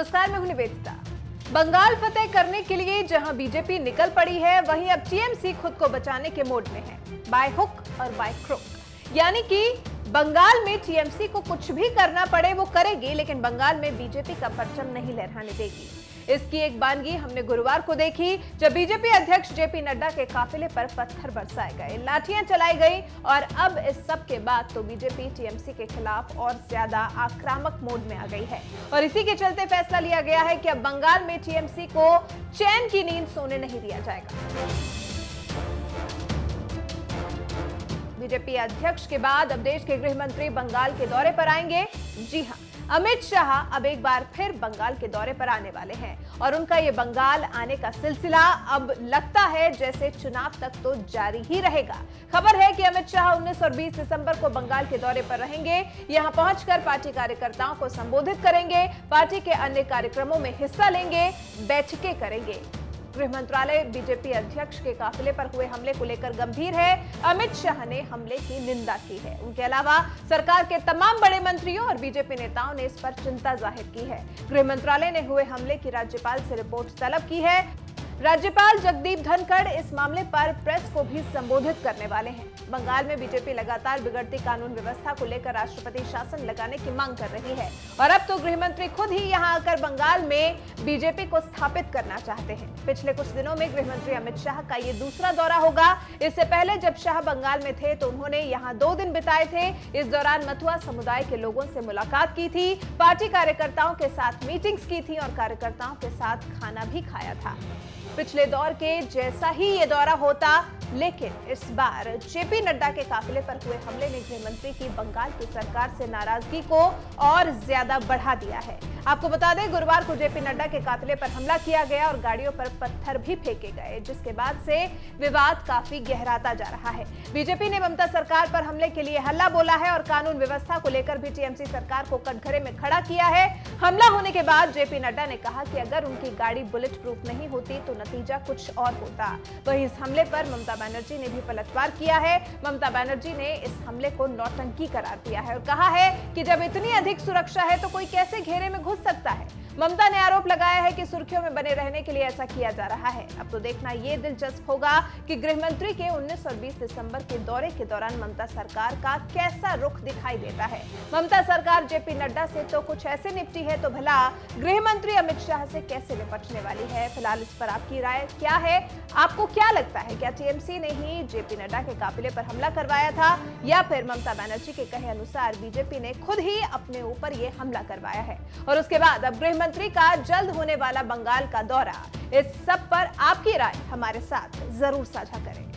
नमस्कार, मैं हूं निवेदिता। बंगाल फतेह करने के लिए जहां बीजेपी निकल पड़ी है, वहीं अब टीएमसी खुद को बचाने के मोड में है, बाय हुक और बाय क्रुक। यानी कि बंगाल में टीएमसी को कुछ भी करना पड़े वो करेगी, लेकिन बंगाल में बीजेपी का परचम नहीं लहराने देगी। इसकी एक बानगी हमने गुरुवार को देखी, जब बीजेपी अध्यक्ष जेपी नड्डा के काफिले पर पत्थर बरसाए गए, लाठियां चलाई गई और अब इस सब के बाद तो बीजेपी टीएमसी के खिलाफ और ज्यादा आक्रामक मोड में आ गई है। और इसी के चलते फैसला लिया गया है कि अब बंगाल में टीएमसी को चैन की नींद सोने नहीं दिया जाएगा। बीजेपी अध्यक्ष के बाद अब देश के गृह मंत्री बंगाल के दौरे पर आएंगे। जी हां, अमित शाह अब एक बार फिर बंगाल के दौरे पर आने वाले हैं और उनका ये बंगाल आने का सिलसिला अब लगता है जैसे चुनाव तक तो जारी ही रहेगा। खबर है कि अमित शाह 19 और 20 दिसंबर को बंगाल के दौरे पर रहेंगे। यहां पहुंचकर पार्टी कार्यकर्ताओं को संबोधित करेंगे, पार्टी के अन्य कार्यक्रमों में हिस्सा लेंगे, बैठकें करेंगे। गृह मंत्रालय बीजेपी अध्यक्ष के काफिले पर हुए हमले को लेकर गंभीर है। अमित शाह ने हमले की निंदा की है। उनके अलावा सरकार के तमाम बड़े मंत्रियों और बीजेपी नेताओं ने इस पर चिंता जाहिर की है। गृह मंत्रालय ने हुए हमले की राज्यपाल से रिपोर्ट तलब की है। राज्यपाल जगदीप धनखड़ इस मामले पर प्रेस को भी संबोधित करने वाले हैं। बंगाल में बीजेपी लगातार बिगड़ती कानून व्यवस्था को लेकर राष्ट्रपति शासन लगाने की मांग कर रही है और अब तो गृह मंत्री खुद ही यहां आकर बंगाल में बीजेपी को स्थापित करना चाहते हैं। पिछले कुछ दिनों में गृह मंत्री अमित शाह का ये दूसरा दौरा होगा। इससे पहले जब शाह बंगाल में थे तो उन्होंने यहां 2 दिन बिताए थे। इस दौरान मथुआ समुदाय के लोगों से मुलाकात की थी, पार्टी कार्यकर्ताओं के साथ मीटिंग्स की थी और कार्यकर्ताओं के साथ खाना भी खाया था। पिछले दौर के जैसा ही ये दौरा होता, लेकिन इस बार जेपी नड्डा के काफिले पर हुए हमले ने गृह मंत्री की बंगाल की सरकार से नाराजगी को और ज्यादा बढ़ा दिया है। आपको बता दें, गुरुवार को जेपी नड्डा के काफिले पर हमला किया गया और गाड़ियों पर पत्थर भी फेंके गए, जिसके बाद से विवाद काफी गहराता जा रहा है। बीजेपी ने ममता सरकार पर हमले के लिए हल्ला बोला है और कानून व्यवस्था को लेकर भी टीएमसी सरकार को कटघरे में खड़ा किया है। हमला होने के बाद जेपी नड्डा ने कहा कि अगर उनकी गाड़ी बुलेट प्रूफ नहीं होती तो नतीजा कुछ और होता। वहीं इस हमले पर ममता बनर्जी ने भी पलटवार किया है। ममता बनर्जी ने इस हमले को नौटंकी करार दिया है और कहा है कि जब इतनी अधिक सुरक्षा है तो कोई कैसे घेरे में घुस सकता है। ममता ने आरोप लगाया है कि सुर्खियों में बने रहने के लिए ऐसा किया जा रहा है। अब तो देखना ये दिलचस्प होगा कि गृह मंत्री के 19 और 20 दिसंबर के दौरे के दौरान ममता सरकार का कैसा रुख दिखाई देता है। ममता सरकार जेपी नड्डा से तो कुछ ऐसे निपटी है, तो भला गृह मंत्री अमित शाह से कैसे निपटने वाली है। फिलहाल इस पर आपकी राय क्या है? आपको क्या लगता है, क्या टीएमसी ने ही जेपी नड्डा के काफिले पर हमला करवाया था या फिर ममता बनर्जी के कहे अनुसार बीजेपी ने खुद ही अपने ऊपर ये हमला करवाया है? और उसके बाद अब गृह मंत्री का जल्द होने वाला बंगाल का दौरा, इस सब पर आपकी राय हमारे साथ जरूर साझा करें।